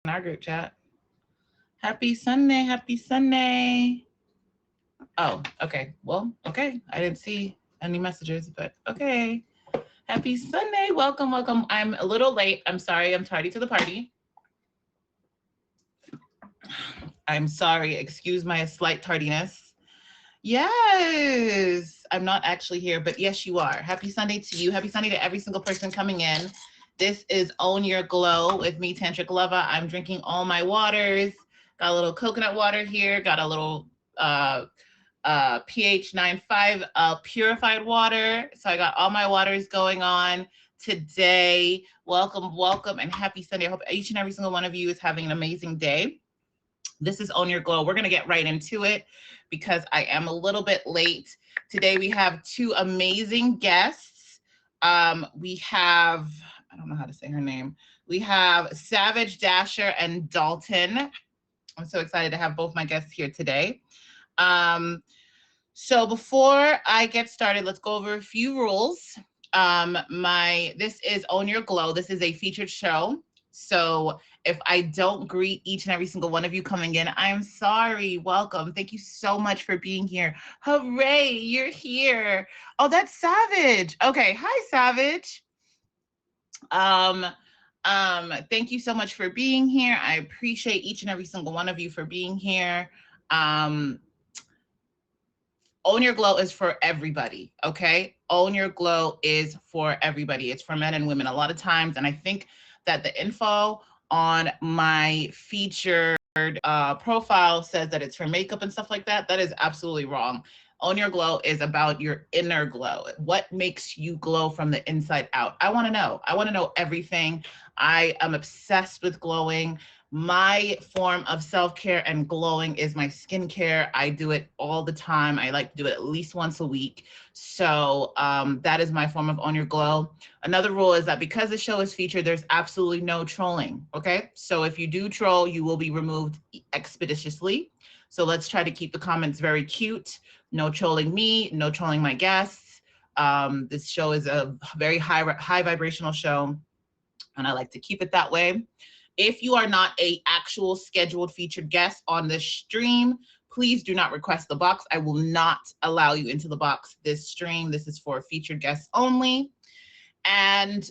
in our group chat. Happy Sunday, happy Sunday. Oh, okay. Well, okay. I didn't see any messages, but okay. Happy Sunday. Welcome, welcome. I'm a little late. I'm sorry. I'm tardy to the party. I'm sorry. Excuse my slight tardiness. Yes, I'm not actually here, but yes, you are. Happy Sunday to you. Happy Sunday to every single person coming in. This is Own Your Glow with me, Tantric Lova. I'm drinking all my waters. Got a little coconut water here. Got a little uh, pH 9.5 purified water. So I got all my waters going on today. Welcome, welcome, and happy Sunday. I hope each and every single one of you is having an amazing day. This is Own Your Glow. We're going to get right into it because I am a little bit late. Today we have two amazing guests. We have, I don't know how to say her name. We have Savage Dasher and Dalton. I'm so excited to have both my guests here today. So before I get started, let's go over a few rules. This is Own Your Glow. This is a featured show. So if I don't greet each and every single one of you coming in, I'm sorry. Welcome. Thank you so much for being here. Hooray, you're here. Oh, that's Savage. Okay. Hi, Savage. Um, thank you so much for being here. I appreciate each and every single one of you for being here. Own Your Glow is for everybody, okay? Own Your Glow is for everybody. It's for men and women a lot of times. And I think that the info on my featured profile says that it's for makeup and stuff like that. That is absolutely wrong. Own Your Glow is about your inner glow. What makes you glow from the inside out? I want to know. I want to know everything. I am obsessed with glowing. My form of self-care and glowing is my skincare. I do it all the time. I like to do it at least once a week. So that is my form of Own Your Glow. Another rule is that because the show is featured, there's absolutely no trolling, okay? So if you do troll, you will be removed expeditiously. So let's try to keep the comments very cute. No trolling me, no trolling my guests. This show is a very high vibrational show, and I like to keep it that way. If you are not a actual scheduled featured guest on this stream, please do not request the box. I will not allow you into the box this stream. This is for featured guests only. And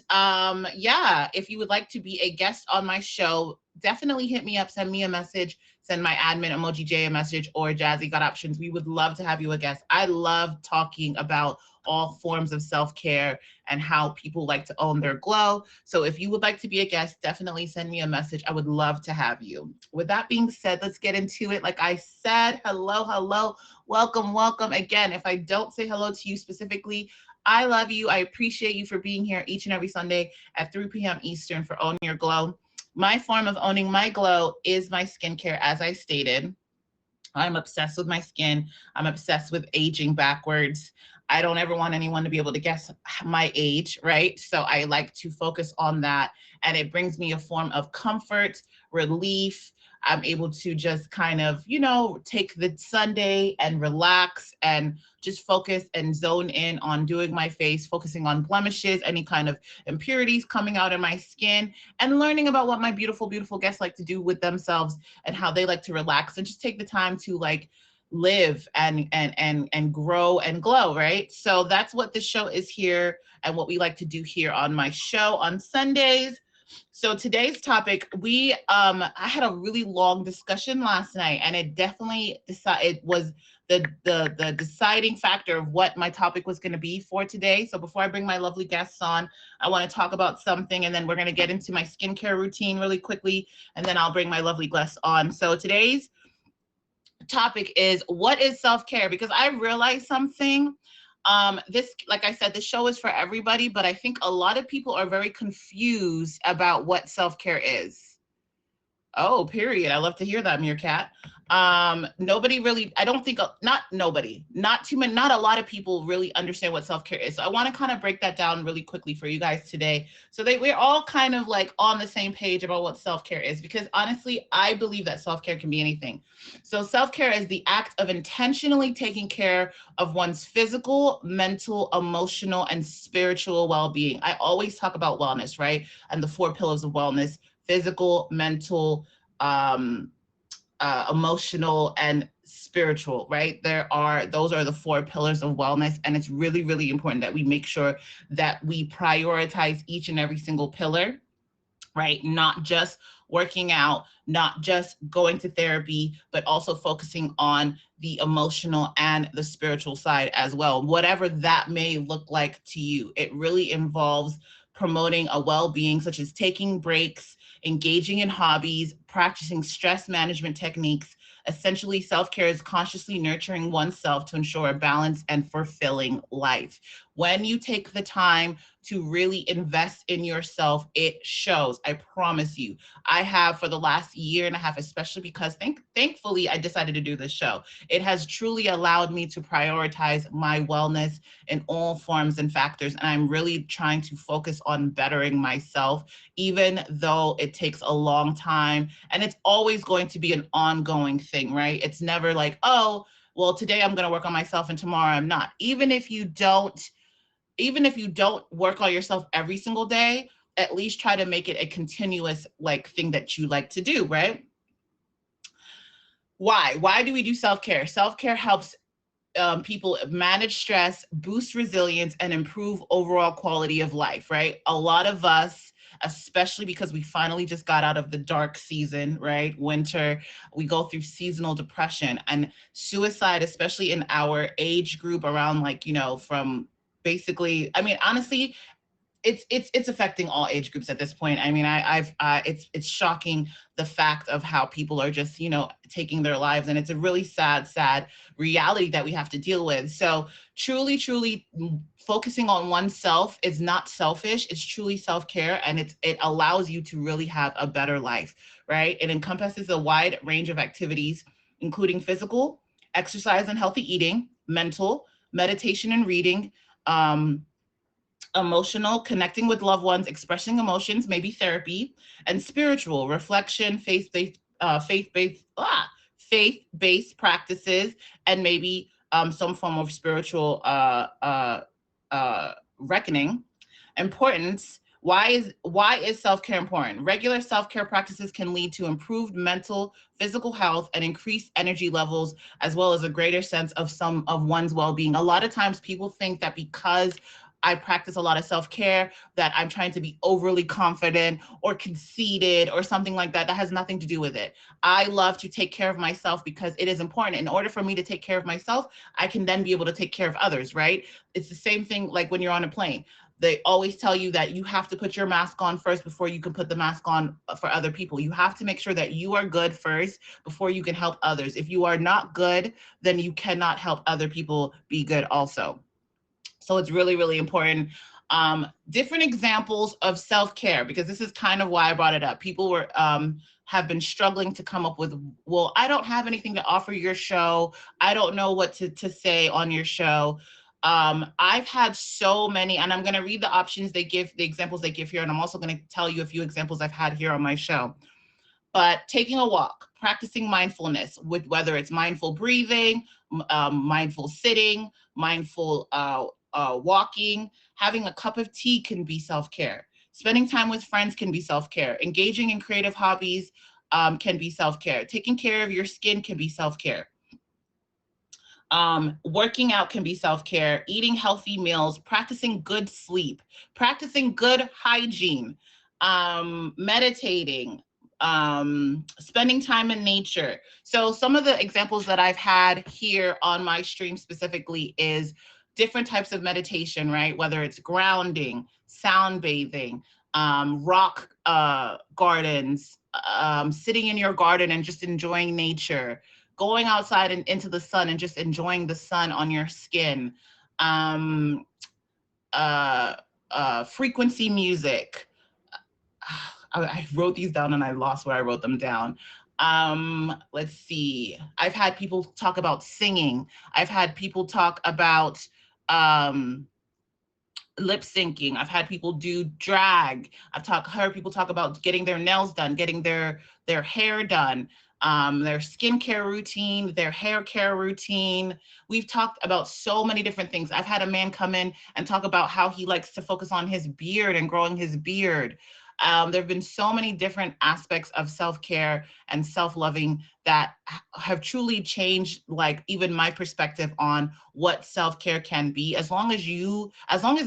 yeah, if you would like to be a guest on my show, definitely hit me up, send me a message, send my admin emoji J a message, or Jazzy Got Options. We would love to have you a guest. I love talking about all forms of self-care and how people like to own their glow. So if you would like to be a guest, definitely send me a message. I would love to have you. With that being said, let's get into it. Like I said, hello, hello, welcome, welcome. Again, if I don't say hello to you specifically, I love you. I appreciate you for being here each and every Sunday at 3 p.m. Eastern for Own Your Glow. My form of owning my glow is my skincare, as I stated. I'm obsessed with my skin. I'm obsessed with aging backwards. I don't ever want anyone to be able to guess my age, right? So I like to focus on that. And it brings me a form of comfort, relief. I'm able to just kind of, take the Sunday and relax and just focus and zone in on doing my face, focusing on blemishes, any kind of impurities coming out in my skin, and learning about what my beautiful, beautiful guests like to do with themselves and how they like to relax and just take the time to live and grow and glow, right? So that's what this show is here and what we like to do here on my show on Sundays. So today's topic, I had a really long discussion last night, and it definitely it was the deciding factor of what my topic was going to be for today. So before I bring my lovely guests on, I want to talk about something, and then we're going to get into my skincare routine really quickly, and then I'll bring my lovely guests on. So today's topic is, what is self-care? Because I realized something. This, like I said, the show is for everybody, but I think a lot of people are very confused about what self-care is. Oh, period. I love to hear that, Meerkat. Nobody really, I don't think, not nobody, not too many, not a lot of people really understand what self-care is. So I want to kind of break that down really quickly for you guys today. So we're all kind of on the same page about what self-care is, because honestly, I believe that self-care can be anything. So self-care is the act of intentionally taking care of one's physical, mental, emotional, and spiritual well-being. I always talk about wellness, right? And the 4 pillars of wellness: physical, mental, um, emotional, and spiritual, right? Those are the four pillars of wellness. And it's really, really important that we make sure that we prioritize each and every single pillar, right? Not just working out, not just going to therapy, but also focusing on the emotional and the spiritual side as well, whatever that may look like to you. It really involves promoting a well-being, such as taking breaks, engaging in hobbies, practicing stress management techniques. Essentially, self-care is consciously nurturing oneself to ensure a balanced and fulfilling life. When you take the time to really invest in yourself, it shows. I promise you. I have for the last year and a half, especially because thankfully I decided to do this show. It has truly allowed me to prioritize my wellness in all forms and factors. And I'm really trying to focus on bettering myself, even though it takes a long time. And it's always going to be an ongoing thing, right? It's never like, oh, well, today I'm going to work on myself and tomorrow I'm not. Even if you don't work on yourself every single day, at least try to make it a continuous like thing that you like to do, right? Why do we do self-care? Self-care helps people manage stress, boost resilience, and improve overall quality of life, right? A lot of us, especially because we finally just got out of the dark season, right? Winter, we go through seasonal depression and suicide, especially in our age group around like, from basically, I mean, honestly, it's affecting all age groups at this point. I mean, I've it's shocking the fact of how people are just taking their lives, and it's a really sad reality that we have to deal with. So truly focusing on oneself is not selfish. It's truly self-care, and it allows you to really have a better life, right? It encompasses a wide range of activities, including physical exercise and healthy eating, mental meditation and reading, um, emotional, connecting with loved ones, expressing emotions, maybe therapy, and spiritual, reflection, faith-based practices, and maybe some form of spiritual reckoning. Importance. Why is self-care important? Regular self-care practices can lead to improved mental, physical health, and increased energy levels, as well as a greater sense of some of one's well-being. A lot of times people think that because I practice a lot of self-care, that I'm trying to be overly confident or conceited or something like that. That has nothing to do with it. I love to take care of myself because it is important. In order for me to take care of myself, I can then be able to take care of others, right? It's the same thing like when you're on a plane. They always tell you that you have to put your mask on first before you can put the mask on for other people. You have to make sure that you are good first before you can help others. If you are not good, then you cannot help other people be good also. So it's really, really important. Different examples of self-care, because this is kind of why I brought it up. People have been struggling to come up with, well, I don't have anything to offer your show. I don't know what to say on your show. I've had so many, and I'm going to read the options they give, the examples they give here, and I'm also going to tell you a few examples I've had here on my show. But taking a walk, practicing mindfulness, with whether it's mindful breathing, mindful sitting, mindful walking, having a cup of tea can be self-care. Spending time with friends can be self-care. Engaging in creative hobbies can be self-care. Taking care of your skin can be self-care. Working out can be self-care, eating healthy meals, practicing good sleep, practicing good hygiene, meditating, spending time in nature. So some of the examples that I've had here on my stream specifically is different types of meditation, right? Whether it's grounding, sound bathing, rock gardens, sitting in your garden and just enjoying nature, going outside and into the sun and just enjoying the sun on your skin, um, frequency music. I wrote these down and I lost where I wrote them down. Let's see. I've had people talk about singing. I've had people talk about lip syncing. I've had people do drag. Heard people talk about getting their nails done, getting their hair done, their skincare routine, their hair care routine. We've talked about so many different things. I've had a man come in and talk about how he likes to focus on his beard and growing his beard. There have been so many different aspects of self-care and self-loving that have truly changed, like, even my perspective on what self-care can be. As long as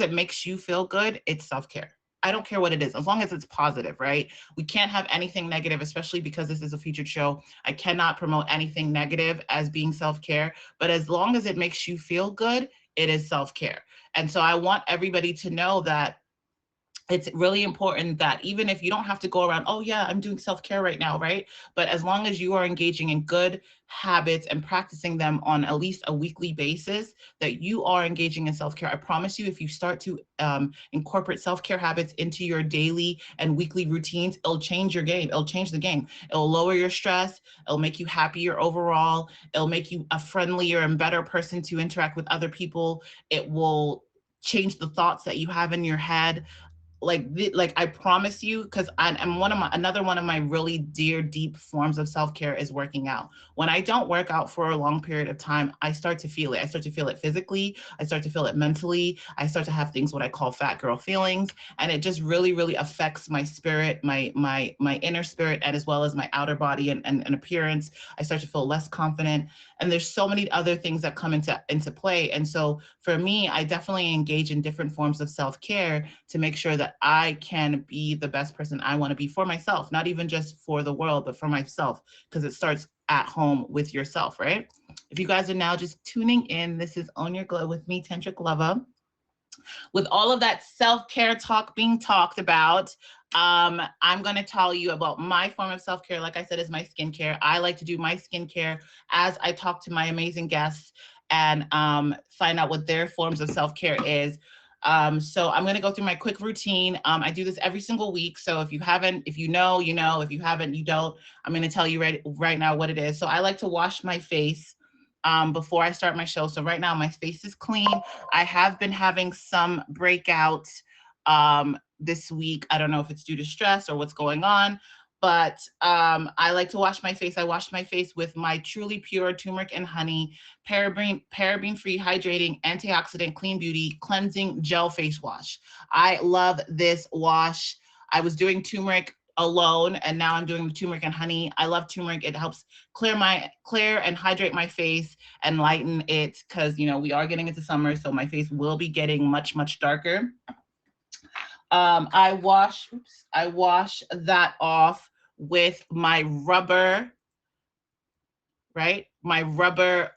it makes you feel good, it's self-care. I don't care what it is, as long as it's positive, right? We can't have anything negative, especially because this is a featured show. I cannot promote anything negative as being self-care, but as long as it makes you feel good, it is self-care. And so I want everybody to know that it's really important that even if you don't have to go around, oh yeah, I'm doing self-care right now, right? But as long as you are engaging in good habits and practicing them on at least a weekly basis, that you are engaging in self-care. I promise you, if you start to incorporate self-care habits into your daily and weekly routines, it'll change your game. It'll change the game. It'll lower your stress. It'll make you happier overall. It'll make you a friendlier and better person to interact with other people. It will change the thoughts that you have in your head. Like I promise you, because I'm another one of my really dear deep forms of self-care is working out. When I don't work out for a long period of time, I start to feel it. I start to feel it physically. I start to feel it mentally. I start to have things what I call fat girl feelings, and it just really really affects my spirit, my inner spirit, and as well as my outer body and appearance. I start to feel less confident, and there's so many other things that come into play. And so for me, I definitely engage in different forms of self-care to make sure that I can be the best person I want to be for myself, not even just for the world, but for myself, because it starts at home with yourself, right? If you guys are now just tuning in, this is Own Your Glow with me, Tantric Lover. With all of that self-care talk being talked about, I'm going to tell you about my form of self-care. Like I said, is my skincare. I like to do my skincare as I talk to my amazing guests and find out what their forms of self-care is. So I'm going to go through my quick routine. I do this every single week. So if you haven't, if you know, you know, if you haven't, you don't. I'm going to tell you right now what it is. So I like to wash my face before I start my show. So right now my face is clean. I have been having some breakouts this week. I don't know if it's due to stress or what's going on, but I like to wash my face. I wash my face with my Truly Pure Turmeric and Honey paraben-free, hydrating, antioxidant, clean beauty, cleansing gel face wash. I love this wash. I was doing turmeric alone, and now I'm doing the turmeric and honey. I love turmeric. It helps clear and hydrate my face and lighten it, because you know we are getting into summer, so my face will be getting much darker. I wash that off with my rubber, right? My rubber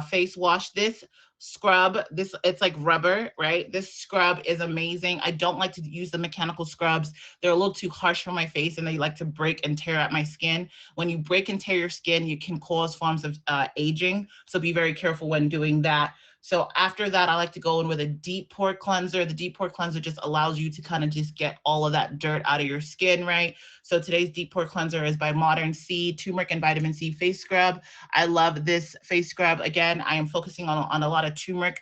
face wash. This scrub, it's like rubber, right? This scrub is amazing. I don't like to use the mechanical scrubs. They're a little too harsh for my face, and they like to break and tear at my skin. When you break and tear your skin, you can cause forms of aging. So be very careful when doing that. So after that, I like to go in with a deep pore cleanser. The deep pore cleanser just allows you to kind of just get all of that dirt out of your skin, right? So today's deep pore cleanser is by Modern C, turmeric and vitamin C face scrub. I love this face scrub. Again, I am focusing on a lot of turmeric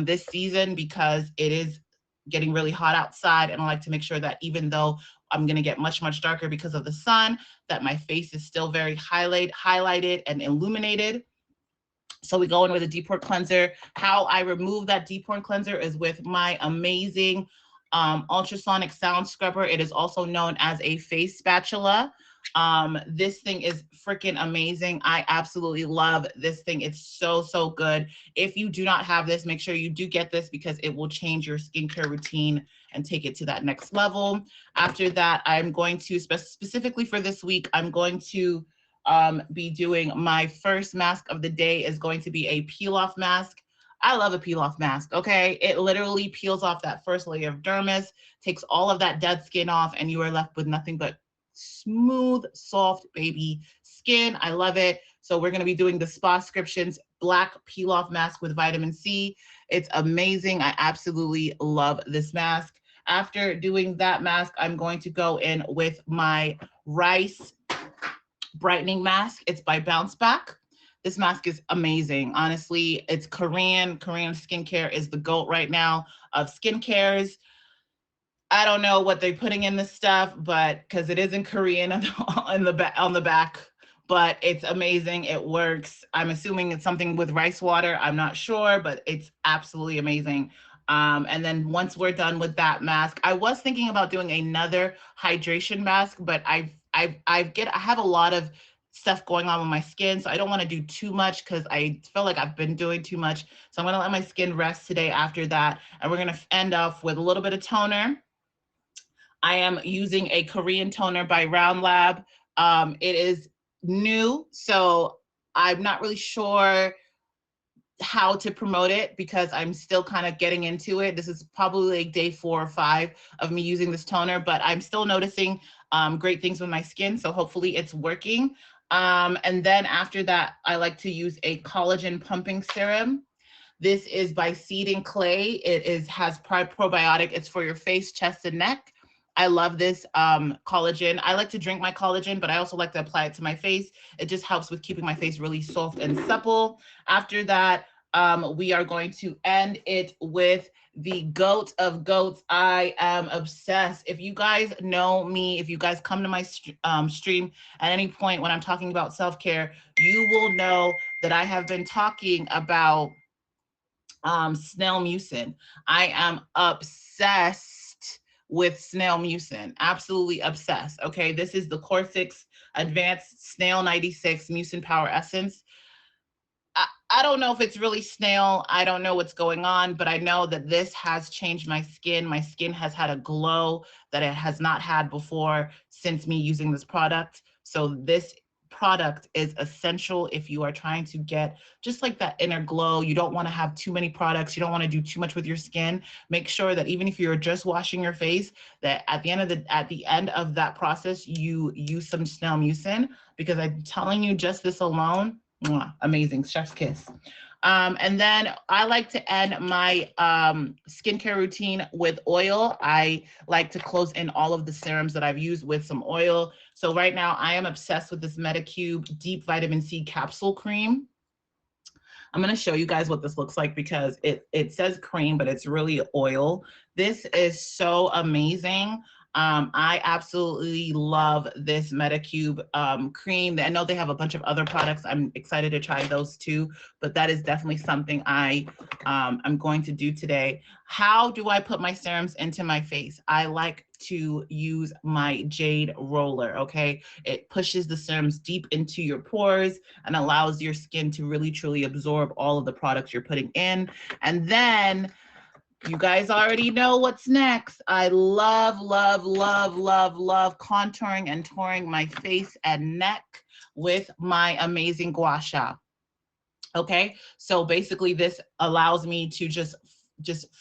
this season because it is getting really hot outside, and I like to make sure that even though I'm going to get much darker because of the sun, that my face is still very highlighted and illuminated. So we go in with a deep pore cleanser. How I remove that deep pore cleanser is with my amazing ultrasonic sound scrubber. It is also known as a face spatula. This thing is freaking amazing. I absolutely love this thing. It's so good. If you do not have this, make sure you do get this, because it will change your skincare routine and take it to that next level. After that, I'm going to, specifically for this week, I'm going to be doing my first mask of the day is going to be a peel off mask. I love a peel off mask, okay? It literally peels off that first layer of dermis, takes all of that dead skin off, and you are left with nothing but smooth, soft baby skin. I love it. So we're going to be doing the Spascriptions Black Peel Off Mask with vitamin C. It's amazing. I absolutely love this mask. After doing that mask, I'm going to go in with my Rice Brightening Mask. It's by Bounce Back. This mask is amazing. Honestly, it's Korean. Korean skincare is the GOAT right now of skincares. I don't know what they're putting in this stuff, but because it is in Korean on the back, but it's amazing. It works. I'm assuming it's something with rice water. I'm not sure, but it's absolutely amazing. And then once we're done with that mask, I was thinking about doing another hydration mask, but I have a lot of stuff going on with my skin, so I don't want to do too much because I feel like I've been doing too much. So I'm gonna let my skin rest today after that, and we're gonna end off with a little bit of toner. I am using a Korean toner by Round Lab. It is new, so I'm not really sure how to promote it because I'm still kind of getting into it. This is probably like day 4 or 5 of me using this toner, but I'm still noticing great things with my skin. So hopefully it's working. And then after that, I like to use a collagen pumping serum. This is by Seed and Clay. Has probiotic. It's for your face, chest, and neck. I love this collagen. I like to drink my collagen, but I also like to apply it to my face. It just helps with keeping my face really soft and supple. After that, we are going to end it with the goat of goats. I am obsessed. If you guys know me, if you guys come to my stream at any point when I'm talking about self-care, you will know that I have been talking about snail mucin. I am obsessed with snail mucin, absolutely obsessed. Okay, this is the Core6 Advanced Snail 96 Mucin Power Essence. I don't know if it's really snail. I don't know what's going on, but I know that this has changed my skin. My skin has had a glow that it has not had before since me using this product. So this product is essential if you are trying to get just like that inner glow. You don't want to have too many products. You don't want to do too much with your skin. Make sure that even if you're just washing your face, that at the end of that process, you use some snail mucin, because I'm telling you, just this alone, mwah, amazing, chef's kiss. And then I like to end my skincare routine with oil. I like to close in all of the serums that I've used with some oil. So right now I am obsessed with this Medicube Deep Vitamin C Capsule Cream. I'm going to show you guys what this looks like because it says cream, but it's really oil. This is so amazing. I absolutely love this Medicube cream. I know they have a bunch of other products. I'm excited to try those too, but that is definitely something I'm going to do today. How do I put my serums into my face? I like to use my Jade roller, okay? It pushes the serums deep into your pores and allows your skin to really truly absorb all of the products you're putting in. And then you guys already know what's next. I love, love, love, love, love contouring and touring my face and neck with my amazing gua sha. Okay, so basically this allows me to just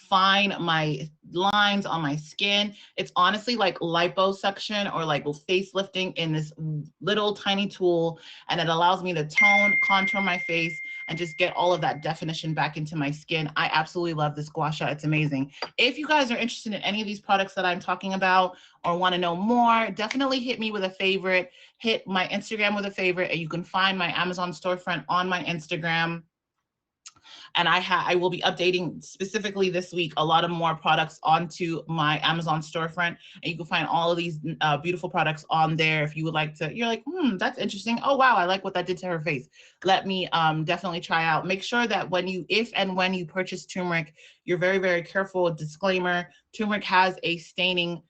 find my lines on my skin. It's honestly like liposuction or like facelifting in this little tiny tool, and it allows me to tone, contour my face, and just get all of that definition back into my skin. I absolutely love this gua sha. It's amazing. If you guys are interested in any of these products that I'm talking about or want to know more, definitely hit me with a favorite. Hit my Instagram with a favorite, and you can find my Amazon storefront on my Instagram. And I will be updating specifically this week a lot of more products onto my Amazon storefront, and you can find all of these beautiful products on there. If you would like to, you're like, that's interesting. Oh wow, I like what that did to her face. Let me definitely try out. Make sure that if and when you purchase turmeric, you're very, very careful. Disclaimer: turmeric has a staining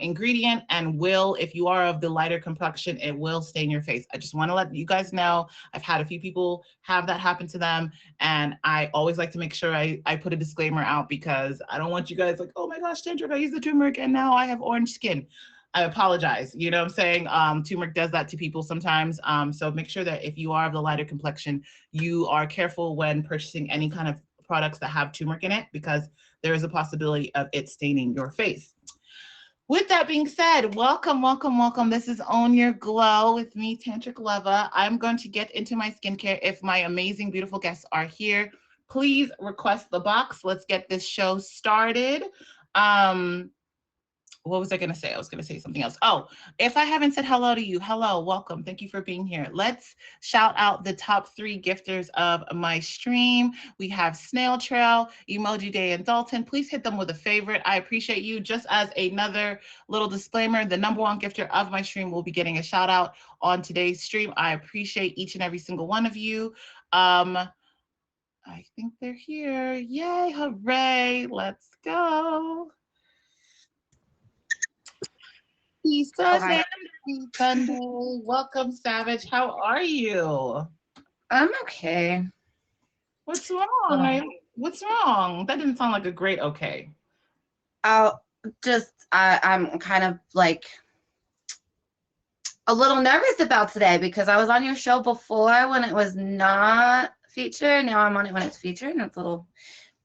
ingredient and if you are of the lighter complexion, it will stain your face. I just want to let you guys know. I've had a few people have that happen to them, and I always like to make sure I put a disclaimer out because I don't want you guys like, oh my gosh, Kendrick, I used the turmeric and now I have orange skin. I apologize. You know what I'm saying? Turmeric does that to people sometimes. So make sure that if you are of the lighter complexion, you are careful when purchasing any kind of products that have turmeric in it, because there is a possibility of it staining your face. With that being said, welcome, welcome, welcome. This is Own Your Glow with me, Tantric Leva. I'm going to get into my skincare. If my amazing, beautiful guests are here, please request the box. Let's get this show started. What was I going to say? I was going to say something else. Oh, if I haven't said hello to you, hello, welcome. Thank you for being here. Let's shout out the top 3 gifters of my stream. We have Snail Trail, Emoji Day, and Dalton. Please hit them with a favorite. I appreciate you. Just as another little disclaimer, the #1 gifter of my stream will be getting a shout out on today's stream. I appreciate each and every single one of you. I think they're here. Yay, hooray. Let's go. Happy Oh, hi. Sunday, happy Sunday. Welcome, Savage. How are you? I'm okay. What's wrong? Oh, What's wrong? That didn't sound like a great okay. I'll I'm kind of like a little nervous about today because I was on your show before when it was not featured. Now I'm on it when it's featured, and it's a little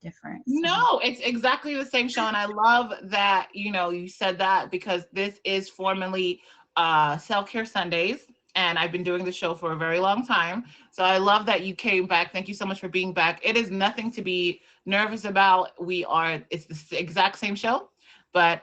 different. So. No, it's exactly the same show. And I love that, you said that because this is formerly Self-Care Sundays. And I've been doing the show for a very long time. So I love that you came back. Thank you so much for being back. It is nothing to be nervous about. It's the exact same show, but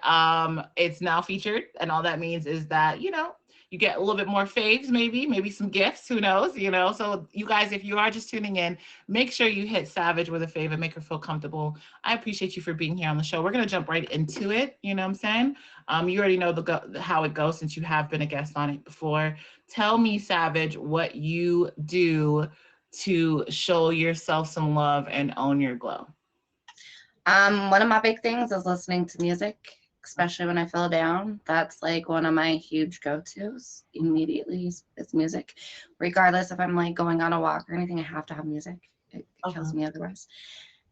it's now featured. And all that means is that, you get a little bit more faves, maybe some gifts, who knows. So you guys, if you are just tuning in, make sure you hit Savage with a fave and make her feel comfortable. I appreciate you for being here on the show. We're going to jump right into it. You know what I'm saying? You already know how it goes since you have been a guest on it before. Tell me, Savage, what you do to show yourself some love and own your glow. One of my big things is listening to music, especially when I feel down. That's like one of my huge go-tos immediately is music. Regardless if I'm like going on a walk or anything, I have to have music. It kills me otherwise.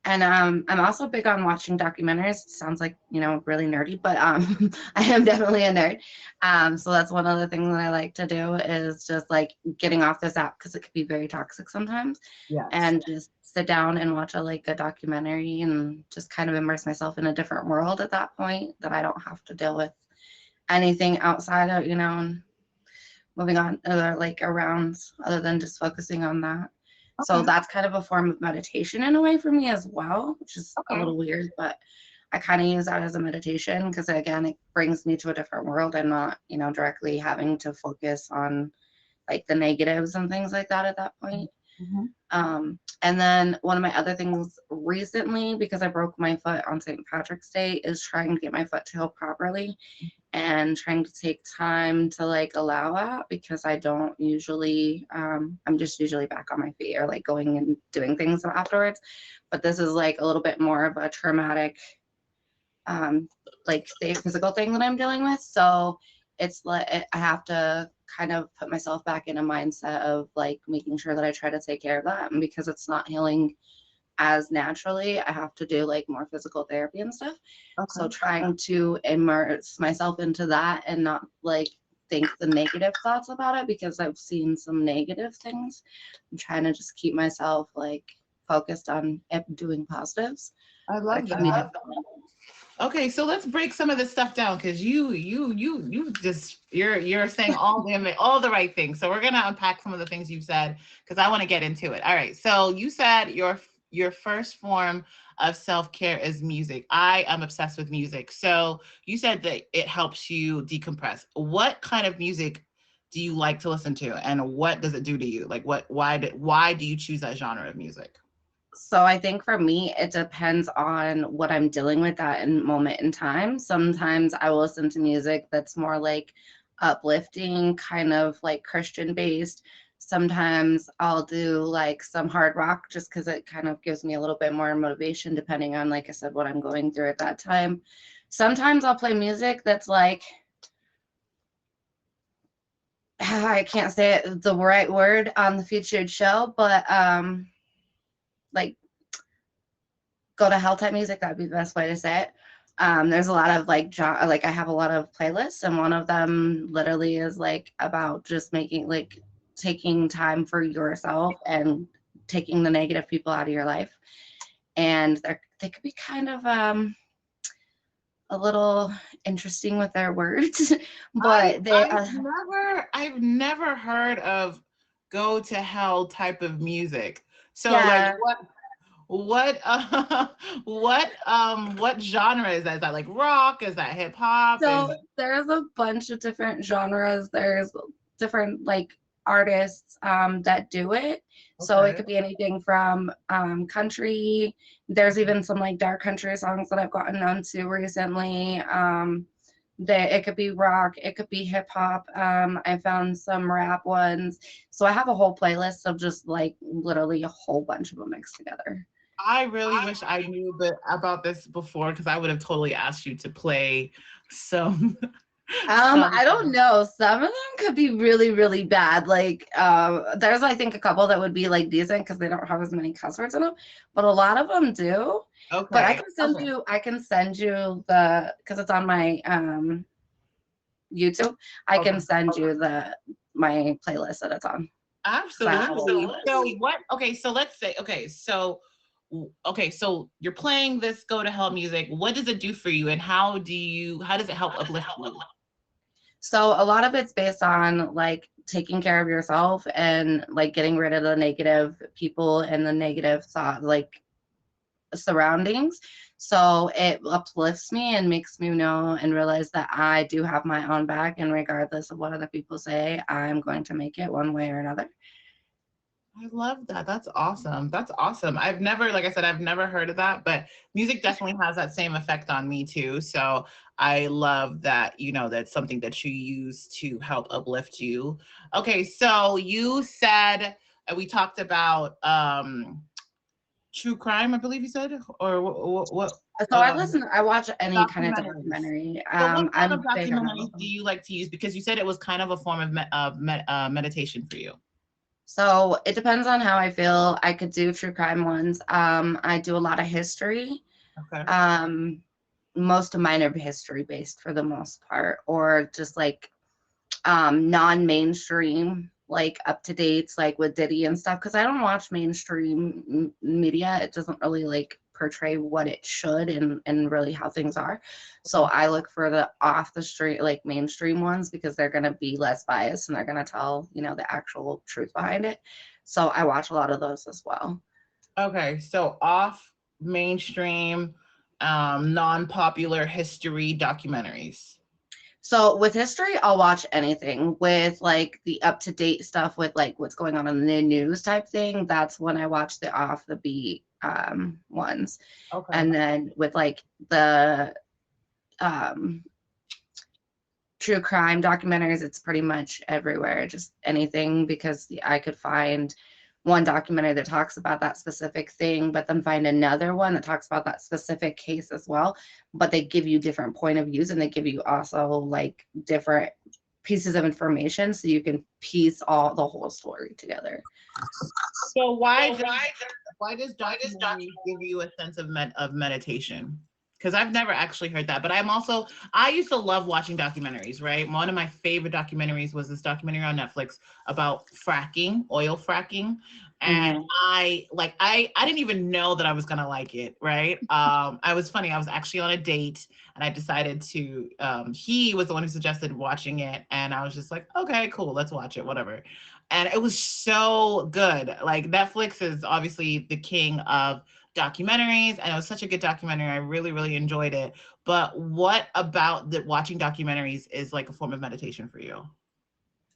And I'm also big on watching documentaries. It sounds like, really nerdy, but I am definitely a nerd. So that's one of the things that I like to do is just like getting off this app because it can be very toxic sometimes. Yes. And just sit down and watch a documentary and just kind of immerse myself in a different world at that point that I don't have to deal with anything outside of, moving on or like around other than just focusing on that. So that's kind of a form of meditation in a way for me as well, which is a little weird, but I kind of use that as a meditation because again, it brings me to a different world. I'm not, directly having to focus on like the negatives and things like that at that point. And then one of my other things recently, because I broke my foot on St. Patrick's Day, is trying to get my foot to heal properly and trying to take time to like allow that because I don't usually, I'm just usually back on my feet or like going and doing things afterwards. But this is like a little bit more of a traumatic, like say physical thing that I'm dealing with. So it's like I have to kind of put myself back in a mindset of like making sure that I try to take care of that. And because it's not healing as naturally, I have to do like more physical therapy and stuff. So trying to immerse myself into that and not like think the negative thoughts about it because I've seen some negative things. I'm trying to just keep myself like focused on doing positives. I love that. Okay, so let's break some of this stuff down because you're saying all the right things. So we're gonna unpack some of the things you said because I want to get into it. All right. So you said your first form of self-care is music. I am obsessed with music. So you said that it helps you decompress. What kind of music do you like to listen to, and what does it do to you? Like why do you choose that genre of music? So I think for me, it depends on what I'm dealing with at a moment in time. Sometimes I will listen to music that's more like uplifting, kind of like Christian based. Sometimes I'll do like some hard rock just because it kind of gives me a little bit more motivation depending on, like I said, what I'm going through at that time. Sometimes I'll play music that's like, I can't say it the right word on the featured show, but like go to hell type music. That would be the best way to say it. There's a lot of like I have a lot of playlists, and one of them literally is like about just making like taking time for yourself and taking the negative people out of your life. And they could be kind of a little interesting with their words, but I've never heard of go to hell type of music. So yeah. like what what genre is that? Is that like rock? Is that hip hop? So there's a bunch of different genres. There's different like artists that do it. So it could be anything from country. There's even some like dark country songs that I've gotten onto recently. It could be rock, it could be hip hop. I found some rap ones. So I have a whole playlist of just like literally a whole bunch of them mixed together. I really wish I knew about this before because I would have totally asked you to play some some I don't know. Some of them could be really, really bad. Like, there's I think a couple that would be like decent because they don't have as many cuss words in them, but a lot of them do. But okay. Okay. I can send you the because it's on my YouTube. I can Okay. send you the my playlist that it's on. 'Cause I have a whole Absolutely. So list. what okay, so let's say okay, so you're playing this Go to Hell music. What does it do for you and how does it help uplift you? So a lot of it's based on like taking care of yourself and like getting rid of the negative people and the negative thought like surroundings. So it uplifts me and makes me know and realize that I do have my own back, and regardless of what other people say, I'm going to make it one way or another. I love that. That's awesome. That's awesome. I've never, like I said, I've never heard of that, but music definitely has that same effect on me too. So I love that, that's something that you use to help uplift you. Okay, so you said we talked about true crime, I believe you said, or what So I watch any kind of documentaries. documentary. So what kind of I'm big on all documentaries of do them. you like to use? Because you said it was kind of a form of meditation for you. So it depends on how I feel. I could do true crime ones. I do a lot of history. Okay. Um, most of mine are history based for the most part, or just like non-mainstream, like up to dates, like with Diddy and stuff. Because I don't watch mainstream media. It doesn't really like portray what it should and really how things are. So I look for the off the street, like mainstream ones, because they're gonna be less biased and they're gonna tell the actual truth behind it. So I watch a lot of those as well. Okay, so off mainstream, non-popular history documentaries. So with history, I'll watch anything. With like the up to date stuff, with like what's going on in the news type thing, that's when I watch the off the beat ones. Okay. And then with like the um, true crime documentaries, it's pretty much everywhere, just anything, because I could find one documentary that talks about that specific thing, but then find another one that talks about that specific case as well. But they give you different point of views, and they give you also like different pieces of information so you can piece all the whole story together. So why does documentary give you a sense of meditation? Because I've never actually heard that, but I used to love watching documentaries, right? One of my favorite documentaries was this documentary on Netflix about fracking, oil fracking. And Mhm. I didn't even know that I was gonna like it, right? I was funny. I was actually on a date and I decided to, he was the one who suggested watching it. And I was just like, okay, cool, let's watch it, whatever. And it was so good. Like Netflix is obviously the king of documentaries, and it was such a good documentary. I really, really enjoyed it. But what about the watching documentaries is like a form of meditation for you?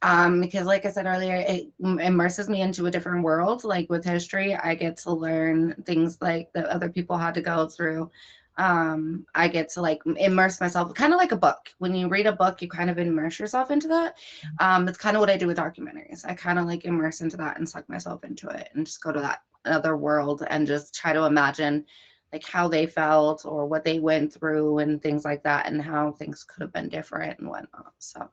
Because like I said earlier, it immerses me into a different world. Like with history, I get to learn things like that other people had to go through. I get to like immerse myself, kind of like a book. When you read a book, you kind of immerse yourself into that. That's kind of what I do with documentaries. I kind of like immerse into that and suck myself into it and just go to that other world and just try to imagine like how they felt or what they went through and things like that, and how things could have been different and whatnot. So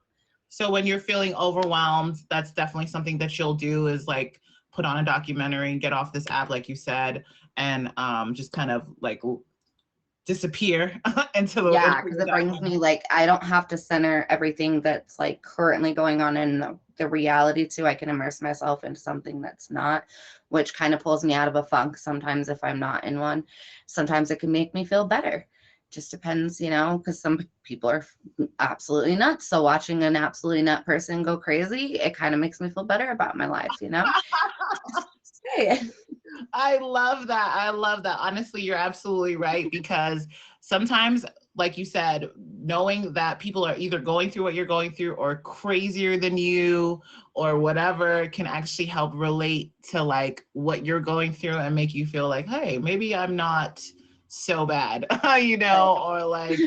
So when you're feeling overwhelmed, that's definitely something that you'll do is like put on a documentary and get off this app, like you said, and just kind of like disappear yeah, into because the it brings documentary. me like I don't have to center everything that's like currently going on in the reality too. I can immerse myself into something that's not, which kind of pulls me out of a funk sometimes if I'm not in one. Sometimes it can make me feel better. Just depends, because some people are absolutely nuts. So watching an absolutely nut person go crazy, it kind of makes me feel better about my life. Say I love that. I love that. Honestly, you're absolutely right because sometimes, like you said, knowing that people are either going through what you're going through or crazier than you or whatever can actually help relate to like what you're going through and make you feel like, hey, maybe I'm not so bad, Right. or like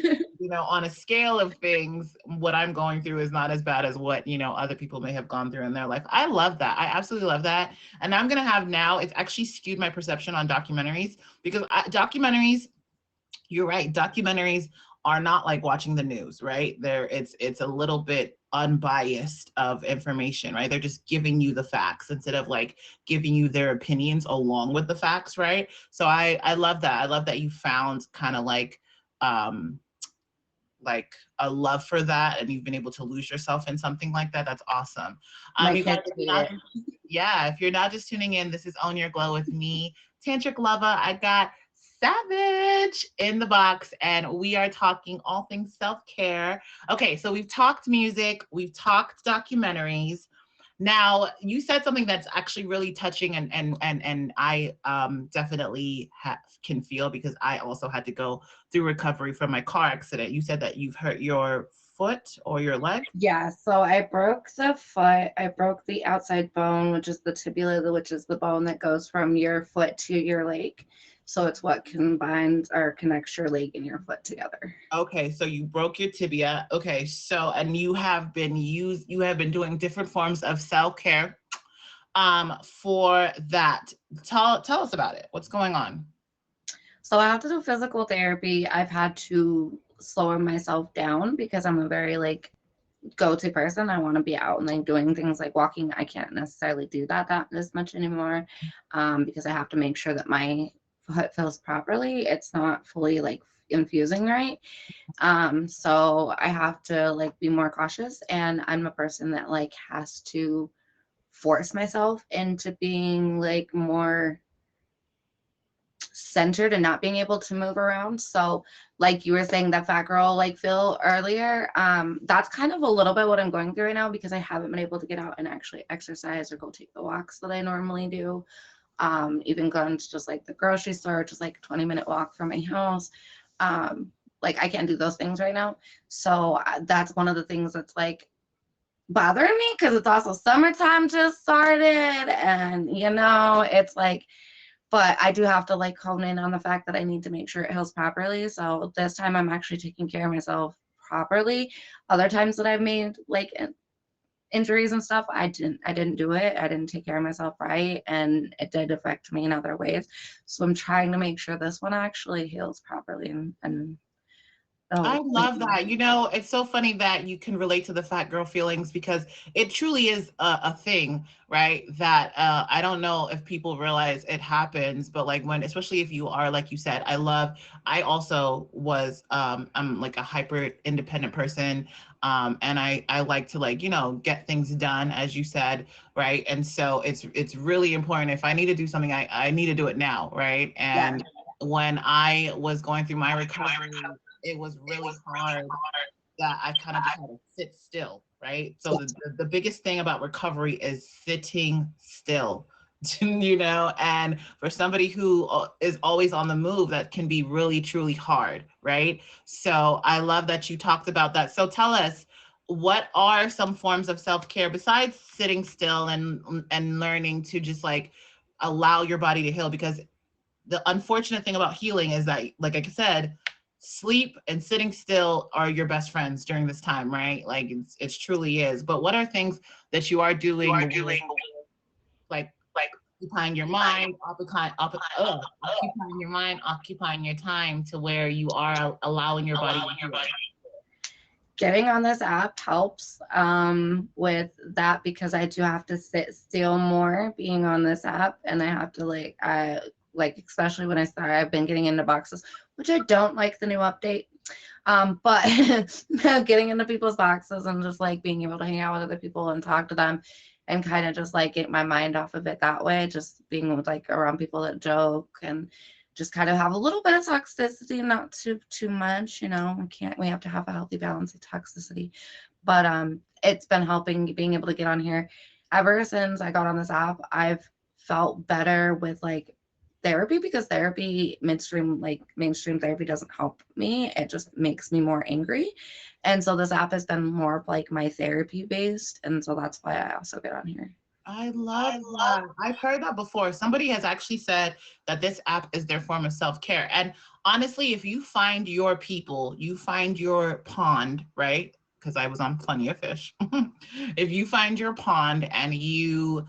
on a scale of things, what I'm going through is not as bad as what, other people may have gone through in their life. I love that. I absolutely love that. And I'm going to have now, it's actually skewed my perception on documentaries because documentaries, you're right, documentaries are not like watching the news, right? It's a little bit unbiased of information, right? They're just giving you the facts instead of like giving you their opinions along with the facts, right? So I love that. I love that you found kind of um like a love for that and you've been able to lose yourself in something like that. That's awesome. My You guys, kids hate it. yeah, if you're not just tuning in, this is Own Your Glow with me, Tantric Lover. I got Savage in the box, and we are talking all things self-care. Okay, so we've talked music, we've talked documentaries. Now, you said something that's actually really touching, and I definitely can feel because I also had to go through recovery from my car accident. You said that you've hurt your foot or your leg. Yeah, so I broke the foot. I broke the outside bone, which is the tibia, which is the bone that goes from your foot to your leg. So it's what combines or connects your leg and your foot together. Okay, so you broke your tibia. Okay, so and you have been doing different forms of self-care for that. Tell us about it. What's going on? So I have to do physical therapy. I've had to slow myself down because I'm a very like go-to person. I want to be out and like doing things like walking. I can't necessarily do that as much anymore because I have to make sure that my foot feels properly. It's not fully like infusing right. So I have to like be more cautious, and I'm a person that like has to force myself into being like more centered and not being able to move around. So like you were saying that fat girl like feel earlier, that's kind of a little bit what I'm going through right now because I haven't been able to get out and actually exercise or go take the walks that I normally do. Even going to just like the grocery store, just like a 20-minute walk from my house. Like I can't do those things right now. So that's one of the things that's like bothering me because it's also summertime just started, and it's like, but I do have to like hone in on the fact that I need to make sure it heals properly. So this time I'm actually taking care of myself properly. Other times that I've made like injuries and stuff, I didn't do it. I didn't take care of myself right, and it did affect me in other ways. So I'm trying to make sure this one actually heals properly and I oh, love that. It's so funny that you can relate to the fat girl feelings because it truly is a thing, right? That I don't know if people realize it happens, but like especially if you are, like you said, I also was, I'm like a hyper independent person. And I like to like, get things done, as you said, right? And so it's really important. If I need to do something, I need to do it now, right? yeah. And when I was going through my recovery, it was really hard that I kind of just had to sit still, right? So the biggest thing about recovery is sitting still, and for somebody who is always on the move, that can be really, truly hard, right? So I love that you talked about that. So tell us, what are some forms of self-care besides sitting still and learning to just like allow your body to heal? Because the unfortunate thing about healing is that, like I said, sleep and sitting still are your best friends during this time, right? Like it truly is. But what are things that you are doing, like occupying your mind, occupying your mind, occupying your time to where you are allowing your body to heal? Getting on this app helps with that because I do have to sit still more being on this app, and I have to like especially when I start, I've been getting into boxes, which I don't like the new update. But getting into people's boxes and just like being able to hang out with other people and talk to them and kind of just like get my mind off of it that way, just being with like around people that joke and just kind of have a little bit of toxicity, not too much, we have to have a healthy balance of toxicity. But it's been helping being able to get on here. Ever since I got on this app, I've felt better with like therapy because mainstream therapy doesn't help me. It just makes me more angry. And so this app has been more of like my therapy based. And so that's why I also get on here. I love that. I've heard that before. Somebody has actually said that this app is their form of self-care. And honestly, if you find your people, you find your pond, right? Because I was on Plenty of Fish. If you find your pond and you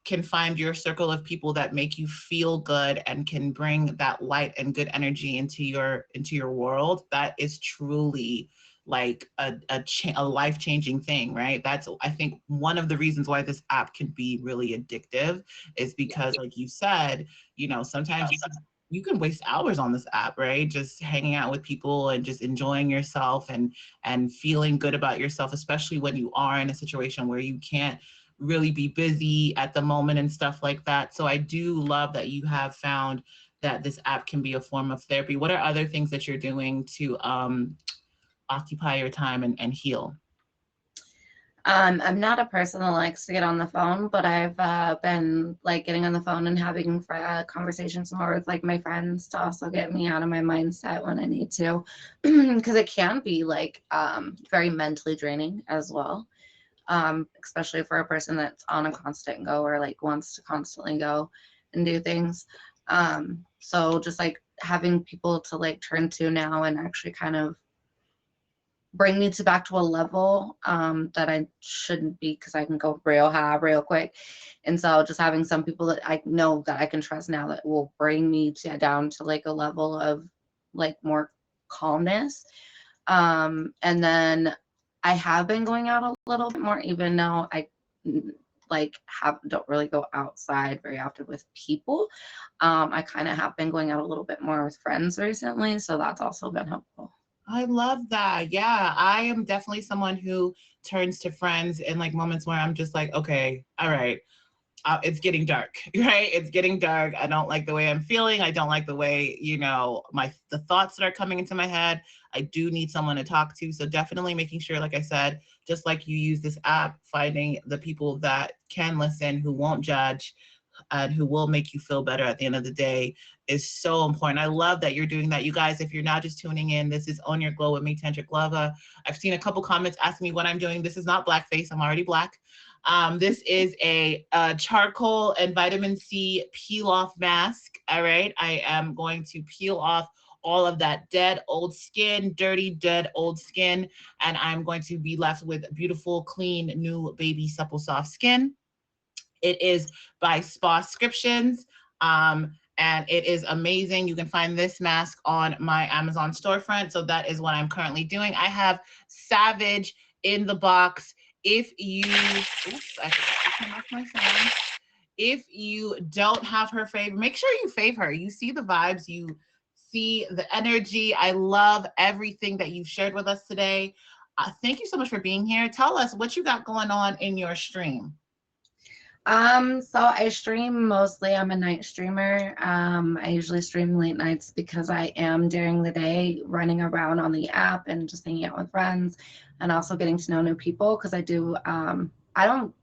can find your circle of people that make you feel good and can bring that light and good energy into your world, that is truly like a life-changing thing, right? That's, I think, one of the reasons why this app can be really addictive is because, like you said, sometimes you can waste hours on this app, right? Just hanging out with people and just enjoying yourself and feeling good about yourself, especially when you are in a situation where you can't really be busy at the moment and stuff like that. So I do love that you have found that this app can be a form of therapy. What are other things that you're doing to occupy your time and heal? I'm not a person that likes to get on the phone, but I've been like getting on the phone and having conversations more with like my friends to also get me out of my mindset when I need to, because it can be like very mentally draining as well, especially for a person that's on a constant go or like wants to constantly go and do things. So just like having people to like turn to now and actually kind of bring me to back to a level that I shouldn't be, because I can go real high real quick. And so just having some people that I know that I can trust now that will bring me down to like a level of like more calmness. And then I have been going out a little bit more, even though I like have don't really go outside very often with people. I kind of have been going out a little bit more with friends recently, so that's also been helpful. I love that. Yeah, I am definitely someone who turns to friends in like moments where I'm just like, okay, all right, it's getting dark, right? It's getting dark. I don't like the way I'm feeling. I don't like the way, the thoughts that are coming into my head. I do need someone to talk to. So definitely making sure, like I said, just like you use this app, finding the people that can listen, who won't judge, and who will make you feel better at the end of the day is so important. I love that you're doing that. You guys, if you're now just tuning in, this is Own Your Glow with me, Tantric Lava. I've seen a couple comments asking me what I'm doing. This is not blackface. I'm already black. This is a charcoal and vitamin C peel off mask. All right. I am going to peel off all of that dead old skin, dirty, dead old skin. And I'm going to be left with beautiful, clean, new baby supple soft skin. It is by Spascriptions. And it is amazing. You can find this mask on my Amazon storefront. So that is what I'm currently doing. I have Savage in the box. If you, oops, I forgot to turn off my phone. If you don't have her fave, make sure you fave her. You see the vibes, you see the energy. I love everything that you've shared with us today. Thank you so much for being here. Tell us what you got going on in your stream. So I stream mostly. I'm a night streamer. I usually stream late nights because I am during the day running around on the app and just hanging out with friends and also getting to know new people because I do I don't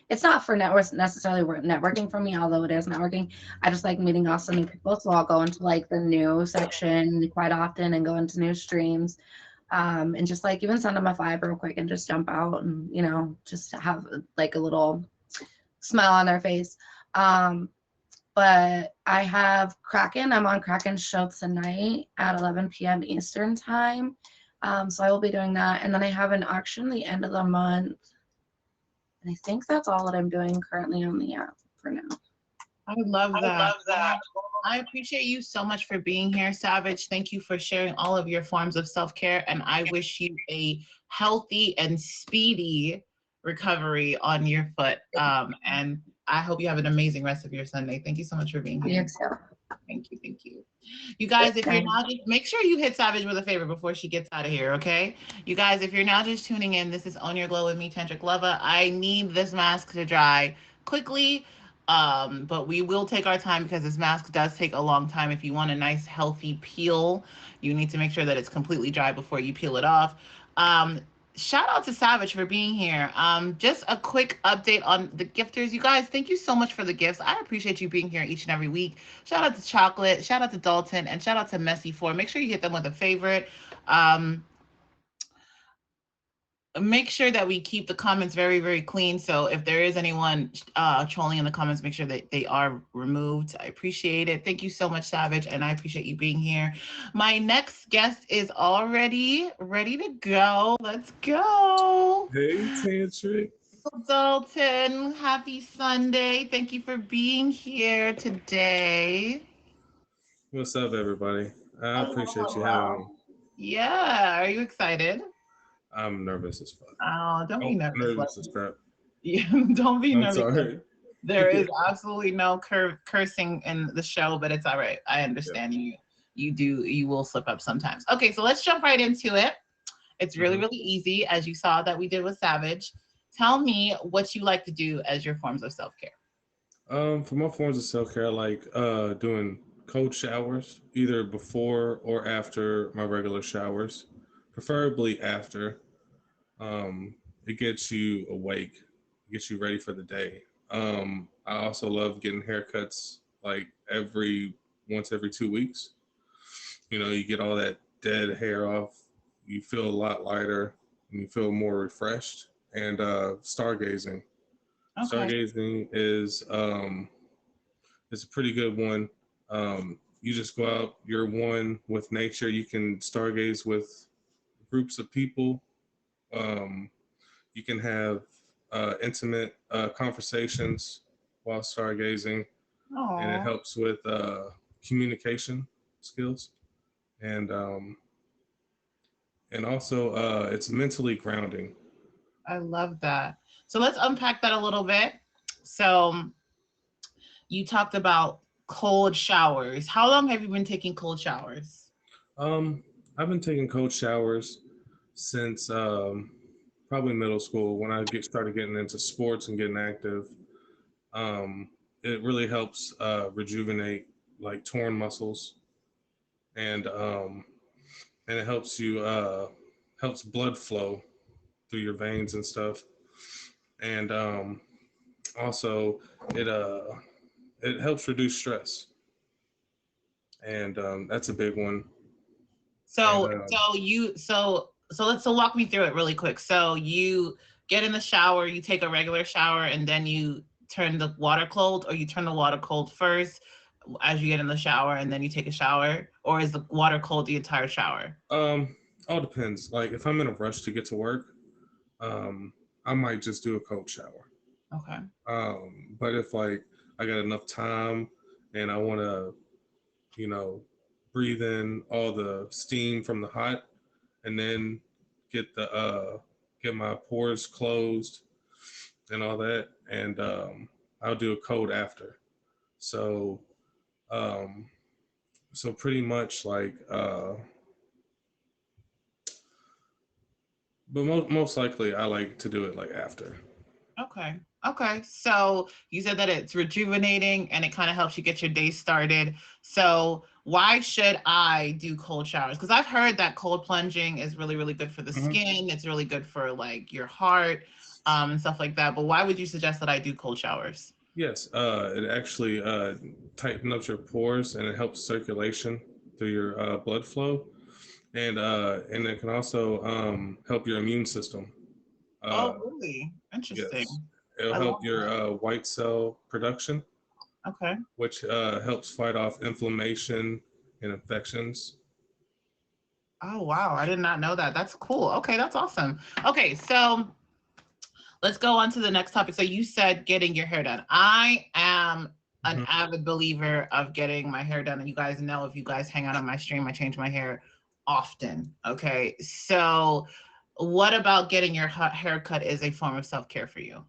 it's not for networks necessarily networking for me, although it is networking. I just like meeting awesome new people. So I'll go into like the new section quite often and go into new streams. And just like even send them a five real quick and just jump out and just have like a little smile on their face. But I have Kraken. I'm on Kraken's show tonight at 11 p.m. Eastern time. So I will be doing that. And then I have an auction the end of the month. And I think that's all that I'm doing currently on the app for now. I love that. I appreciate you so much for being here, Savage. Thank you for sharing all of your forms of self-care. And I wish you a healthy and speedy recovery on your foot. And I hope you have an amazing rest of your Sunday. Thank you so much for being here. You too. Thank you. Thank you. You guys, if you're now just make sure you hit Savage with a favor before she gets out of here, okay? You guys, if you're now just tuning in, this is Own Your Glow with me, Tantric Lava. I need this mask to dry quickly. But we will take our time because this mask does take a long time. If you want a nice healthy peel, you need to make sure that it's completely dry before you peel it off. Shout out to Savage for being here. Just a quick update on the gifters. You guys, thank you so much for the gifts. I appreciate you being here each and every week. Shout out to Chocolate, shout out to Dalton, and shout out to Messy4. Make sure you hit them with a favorite. make sure that we keep the comments very, very clean. So if there is anyone trolling in the comments, make sure that they are removed. I appreciate it. Thank you so much, Savage, and I appreciate you being here. My next guest is already ready to go. Let's go. Hey, Tantric. Dalton, happy Sunday. Thank you for being here today. What's up, everybody? I Hello, appreciate you having me. hello. Yeah, are you excited? I'm nervous as fuck. Oh, don't be Oh, nervous. nervous as crap. Yeah, don't be I'm nervous. sorry. There is absolutely no cursing in the show, but it's all right. I understand you. You will slip up sometimes. Okay, so let's jump right into it. It's really, Mhm. really easy, as you saw that we did with Savage. Tell me what you like to do as your forms of self-care. For my forms of self care, I like doing cold showers, either before or after my regular showers, preferably after. It gets you awake, gets you ready for the day. I also love getting haircuts like every 2 weeks. You know, you get all that dead hair off, you feel a lot lighter, and you feel more refreshed. And stargazing. Okay. Stargazing is a pretty good one. You just go out, you're one with nature. You can stargaze with groups of people. Um, you can have intimate conversations while stargazing, and it Oh, helps with communication skills. And also it's mentally grounding. I love that. So let's unpack that a little bit. So you talked about cold showers. How long have you been taking cold showers? um, I've been taking cold showers since probably middle school when I started getting into sports and getting active. um, it really helps rejuvenate like torn muscles, and it helps you helps blood flow through your veins and stuff. And also it it helps reduce stress, and that's a big one. And So walk me through it really quick. So you get in the shower, you take a regular shower, and then you turn the water cold, or you turn the water cold first as you get in the shower, and then you take a shower, or is the water cold the entire shower? um, all depends. Like if I'm in a rush to get to work, um, I might just do a cold shower. Okay. But if like I got enough time and I want to, you know, breathe in all the steam from the hot, and then get the get my pores closed and all that, and I'll do a cold after. So um, so pretty much like, but most likely I like to do it like after. Okay. Okay. So you said that it's rejuvenating and it kind of helps you get your day started. So why should I do cold showers? Because I've heard that cold plunging is really, really good for the Mhm. skin. It's really good for like your heart, and stuff like that. But why would you suggest that I do cold showers? Yes, it actually tightens up your pores and it helps circulation through your blood flow, and it can also help your immune system. Uh, Oh, really? Interesting. yes, it'll I love help your that. white cell production, Okay. which helps fight off inflammation and infections. Oh, wow. I did not know that. That's cool. Okay, that's awesome. Okay, so let's go on to the next topic. So you said getting your hair done. I am an Mhm. avid believer of getting my hair done. And you guys know, if you guys hang out on my stream, I change my hair often. Okay. So what about getting your haircut is a form of self-care for you?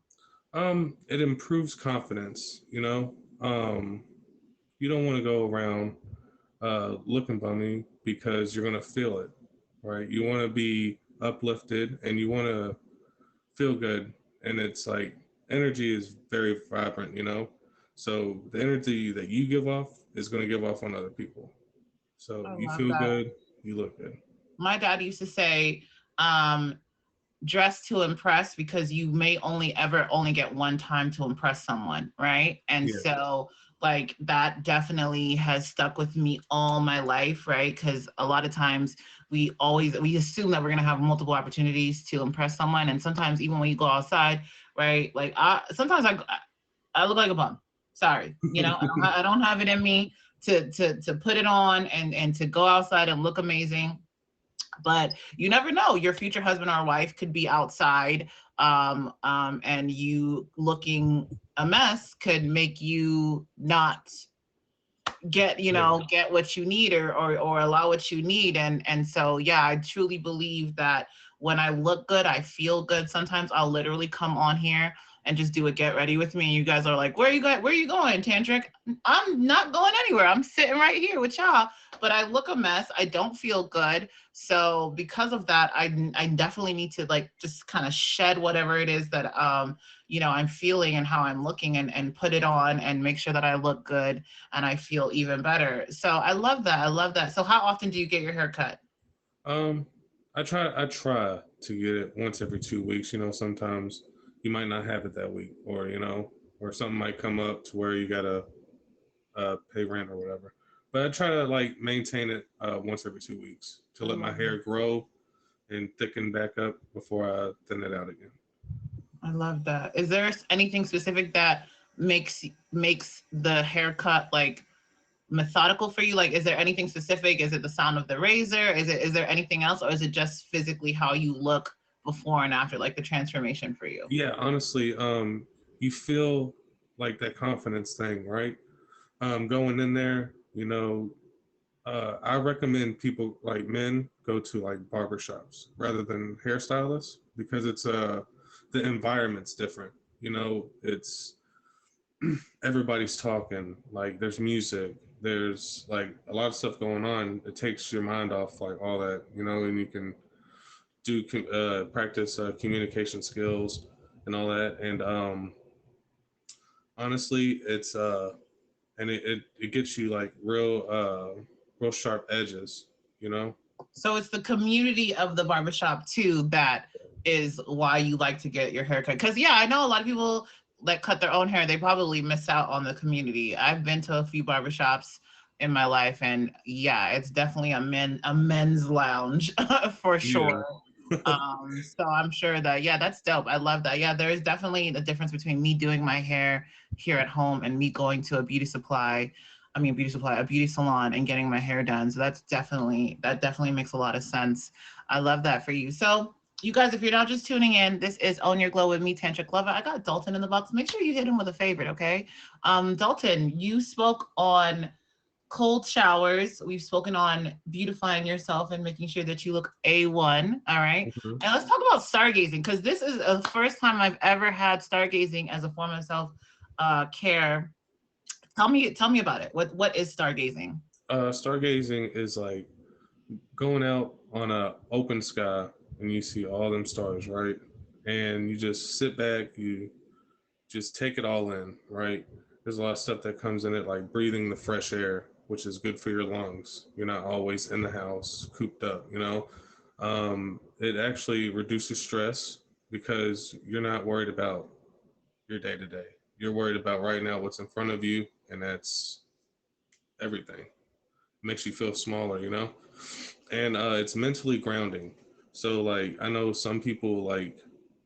It improves confidence. You don't want to go around looking bummy because you're gonna feel it, right? You want to be uplifted and you want to feel good, and it's like energy is very vibrant, so the energy that you give off is going to give off on other people. So I you love feel that. good, you look good. My dad used to say, um, dress to impress, because you may only ever only get one time to impress someone, right? And Yeah. so like that definitely has stuck with me all my life, right? Because a lot of times we assume that we're gonna have multiple opportunities to impress someone, and sometimes even when you go outside, right? Like I look like a bum. Sorry, I don't have it in me to put it on and to go outside and look amazing. But you never know. Your future husband or wife could be outside, and you looking a mess could make you not get Yeah. get what you need, or allow what you need. And so yeah, I truly believe that when I look good, I feel good. Sometimes I'll literally come on here and just do a get ready with me, and you guys are like, where are you going, Tantric? I'm not going anywhere, I'm sitting right here with y'all. But I look a mess, I don't feel good. So because of that, I definitely need to like just kind of shed whatever it is that I'm feeling and how I'm looking, and put it on and make sure that I look good and I feel even better. So I love that. I love that. So how often do you get your hair cut? Um, I try to get it once every 2 weeks. Sometimes you might not have it that week, or something might come up to where you gotta pay rent or whatever. But I try to like maintain it once every 2 weeks to I let my love hair that. grow and thicken back up before I thin it out again. I love that. Is there anything specific that makes the haircut like methodical for you? Like, is there anything specific? Is it the sound of the razor? Is there anything else, or is it just physically how you look before and after, like the transformation for you? Yeah, honestly, you feel like that confidence thing, right? Going in there, I recommend people like men go to like barbershops rather than hairstylists because it's the environment's different. It's everybody's talking, like there's music, there's like a lot of stuff going on. It takes your mind off like all that, and you can do practice communication skills and all that. And honestly, it's and it gets you like real sharp edges, you know. So it's the community of the barbershop too that is why you like to get your hair cut. Because yeah, I know a lot of people that cut their own hair, they probably miss out on the community. I've been to a few barbershops in my life, and yeah, it's definitely a men's lounge for Yeah. sure. So I'm sure that, yeah, that's dope. I love that. Yeah, there is definitely a difference between me doing my hair here at home and me going to a beauty salon and getting my hair done. So that definitely makes a lot of sense. I love that for you. So you guys, if you're not just tuning in, this is Own Your Glow with me, Tantric Lover. I got Dalton in the box. Make sure you hit him with a favorite, okay? Dalton, you spoke on cold showers. We've spoken on beautifying yourself and making sure that you look A1. All right. Mhm. And let's talk about stargazing, because this is the first time I've ever had stargazing as a form of self care. Tell me about it. What is stargazing? Stargazing is like going out on a open sky and you see all them stars, right? And you just sit back, you just take it all in, right? There's a lot of stuff that comes in it, like breathing the fresh air, which is good for your lungs. You're not always in the house, cooped up. It actually reduces stress because you're not worried about your day to day. You're worried about right now what's in front of you, and that's everything. Makes you feel smaller. And it's mentally grounding. So, like, I know some people like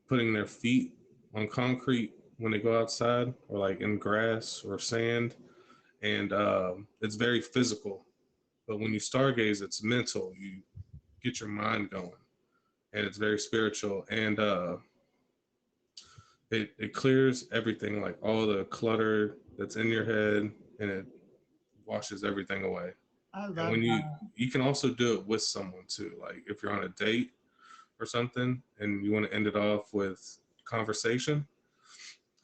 putting their feet on concrete when they go outside or like in grass or sand, and it's very physical. But when you stargaze, it's mental. You get your mind going, and it's very spiritual. And it clears everything, like all the clutter that's in your head, and it washes everything away. I And love when you that. you can also do it with someone too. Like if you're on a date or something and you want to end it off with conversation,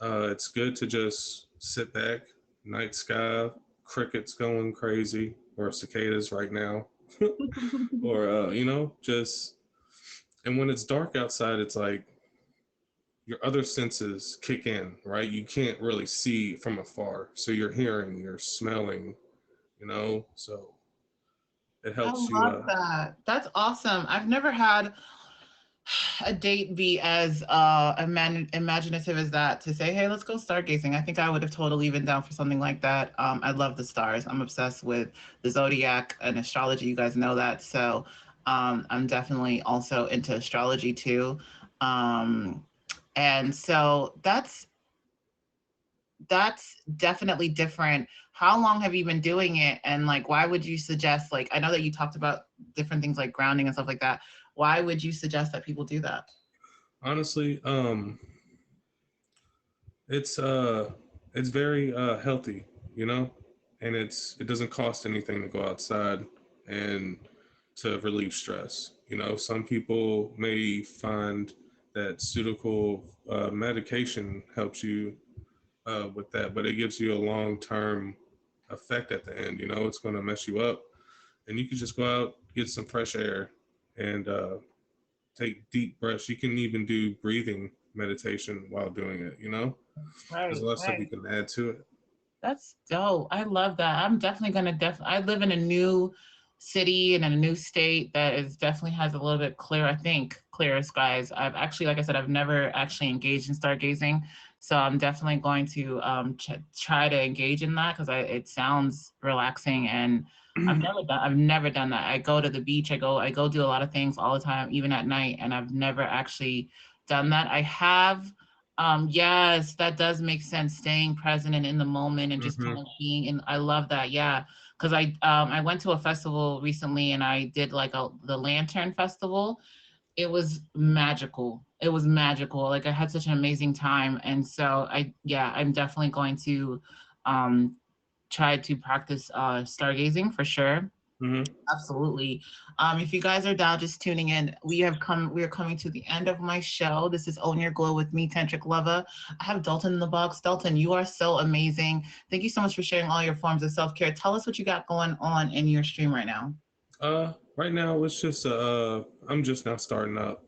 it's good to just sit back, night sky, crickets going crazy, or cicadas right now, or just. And when it's dark outside, it's like your other senses kick in, right? You can't really see from afar, so you're hearing, you're smelling. So it I helps you. love that. That's awesome. I've never had a date be as imaginative as that to say, hey, let's go stargazing? I think I would have totally been down for something like that. I love the stars. I'm obsessed with the zodiac and astrology. You guys know that. So I'm definitely also into astrology too. Um, and so that's definitely different. How long have you been doing it? And like, why would you suggest, like, I know that you talked about different things like grounding and stuff like that. Why would you suggest that people do that? Honestly, it's it's very healthy, you know, and it doesn't cost anything to go outside and to relieve stress. You know, some people may find that pseudocol medication helps you with that, but it gives you a long term effect at the end. You know, it's going to mess you up, and you can just go out, get some fresh air, and take deep breaths. You can even do breathing meditation while doing it. You know, there's Right, a lot of stuff you right. can add to it. That's dope. I love that. I'm definitely gonna I live in a new city and in a new state that is definitely has a little bit clear, I think, clearer skies. I've actually, like I said, I've never actually engaged in stargazing, so I'm definitely going to try to engage in that because it sounds relaxing and I've never done that. I go to the beach. I go do a lot of things all the time, even at night, and I've never actually done that. I have yes, that does make sense. Staying present and in the moment and just kind Hmm. of being in. I love that. Yeah, because I went to a festival recently and I did like the Lantern Festival. It was magical. It was magical. Like I had such an amazing time, and so I'm definitely going to um try to practice stargazing for sure. Hmm. Absolutely. If you guys are down just tuning in, we are coming to the end of my show. This is Own Your Glow with me, Tantric Lover. I have Dalton in the box. Dalton, you are so amazing. Thank you so much for sharing all your forms of self-care. Tell us what you got going on in your stream right now. Right now it's just I'm just now starting up.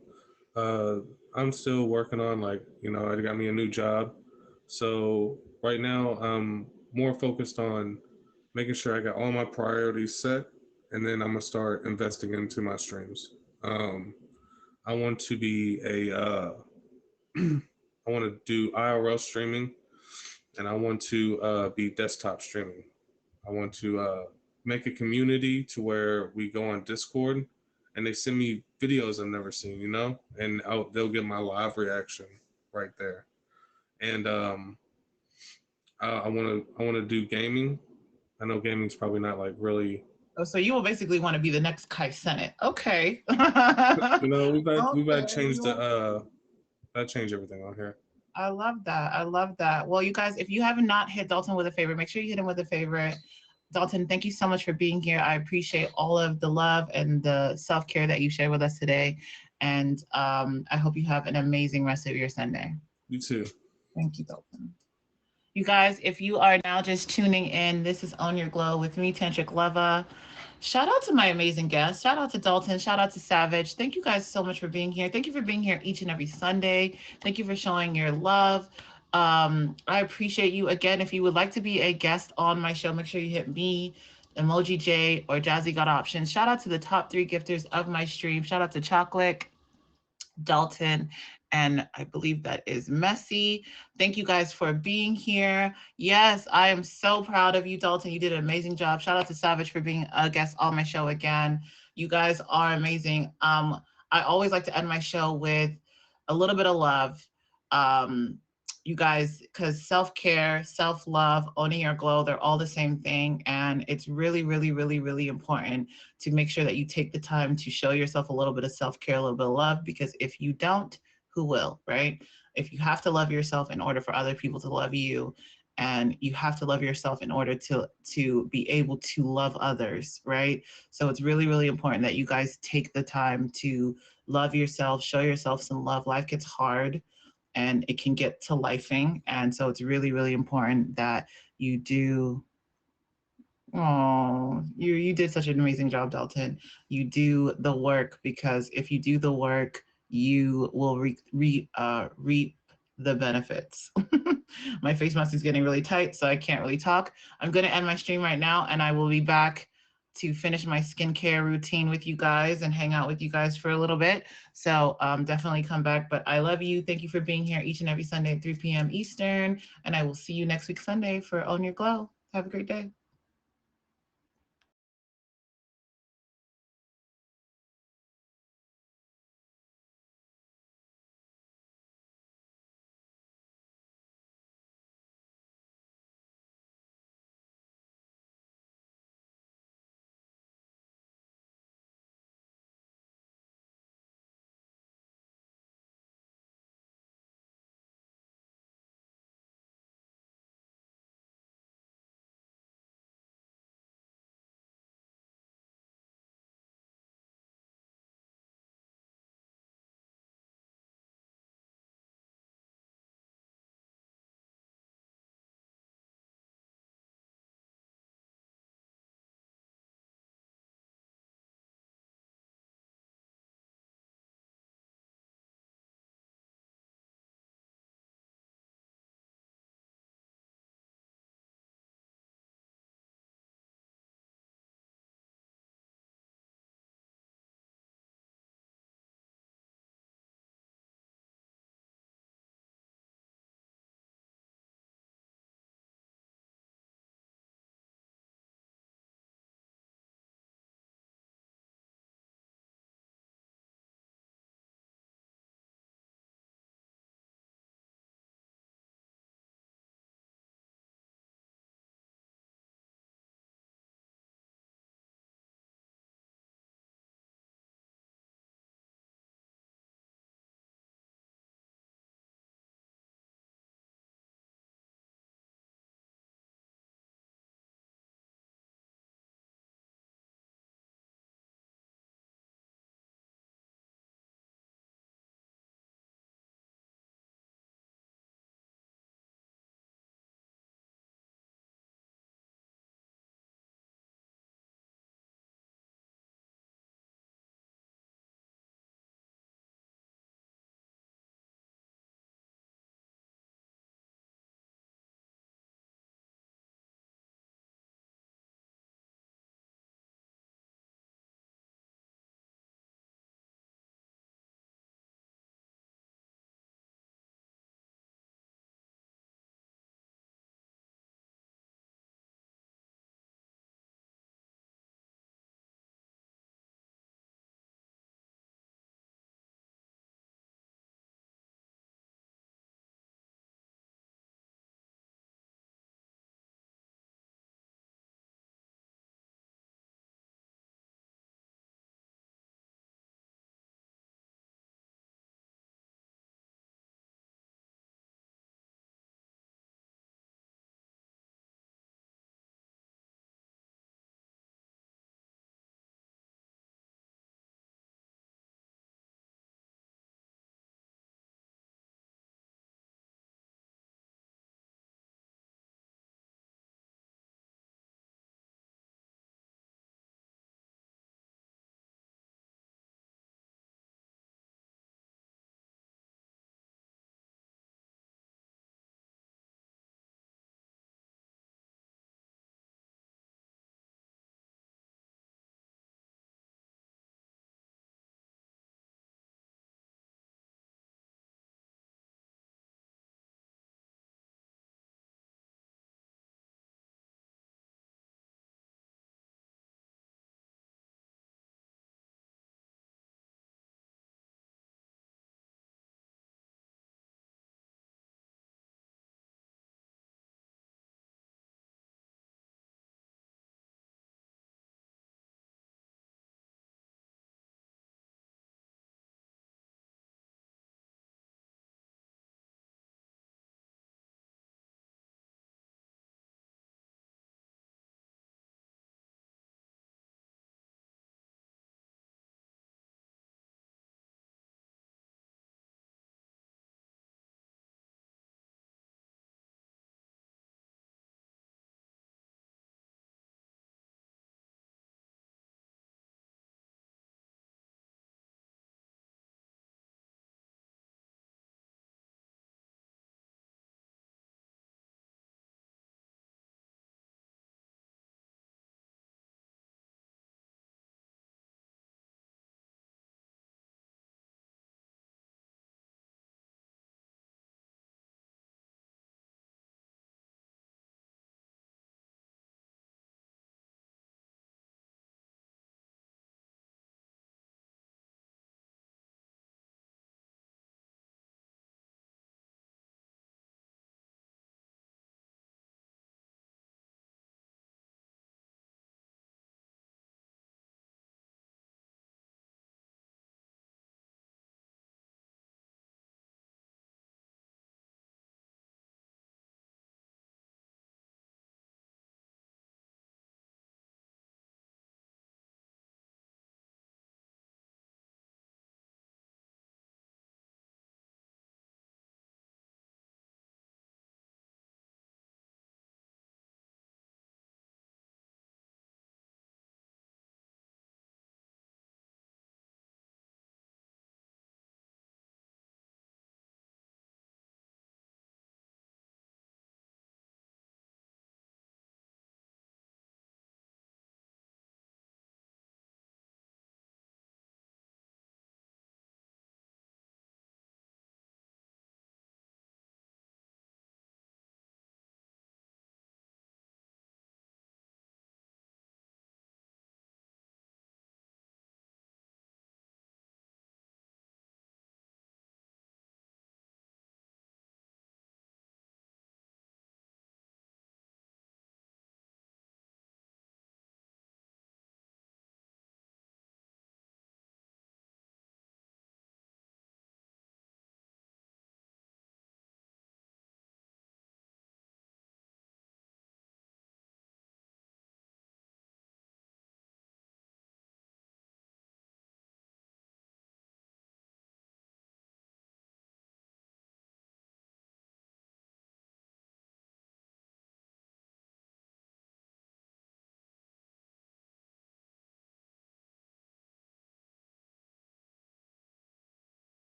Uh, I'm still working on, like, you know, I got me a new job, so right now I'm more focused on making sure I got all my priorities set, and then I'm gonna start investing into my streams. I want to be a I want to do IRL streaming, and I want to be desktop streaming. I want to make a community to where we go on Discord and they send me videos I've never seen, you know, and they'll get my live reaction right there. And I want to do gaming. I know gaming's probably not like really, Oh, so you will basically want to be the next Kai Senate. Okay. you know, we've Okay. got to change the that change everything on here. I love that. I love that. Well, you guys, if you have not hit Dalton with a favorite, make sure you hit him with a favorite. Dalton, thank you so much for being here. I appreciate all of the love and the self care that you shared with us today. And I hope you have an amazing rest of your Sunday. You too. Thank you, Dalton. You guys, if you are now just tuning in, this is Own Your Glow with me, Tantric Leva. Shout out to my amazing guests. Shout out to Dalton. Shout out to Savage. Thank you guys so much for being here. Thank you for being here each and every Sunday. Thank you for showing your love. I appreciate you. Again, if you would like to be a guest on my show, make sure you hit me, Emoji J, or Jazzy Got Options. Shout out to the top 3 gifters of my stream. Shout out to Chocolate, Dalton, and I believe that is Messy. Thank you guys for being here. Yes, I am so proud of you, Dalton. You did an amazing job. Shout out to Savage for being a guest on my show again. You guys are amazing. I always like to end my show with a little bit of love. Um, you guys, because self-care, self-love, owning your glow, they're all the same thing. And it's really, really, really, really important to make sure that you take the time to show yourself a little bit of self-care, a little bit of love, because if you don't, who will, right? If you have to love yourself in order for other people to love you, and you have to love yourself in order to be able to love others, right? So it's really, really important that you guys take the time to love yourself, show yourself some love. Life gets hard and it can get to lifing. And so it's really, really important that you do. Oh, you did such an amazing job, Dalton. You do the work, because if you do the work, you will reap the benefits. My face mask is getting really tight, so I can't really talk. I'm going to end my stream right now, and I will be back to finish my skincare routine with you guys and hang out with you guys for a little bit. So definitely come back. But I love you. Thank you for being here each and every Sunday at 3 p.m. Eastern. And I will see you next week Sunday for Own Your Glow. Have a great day.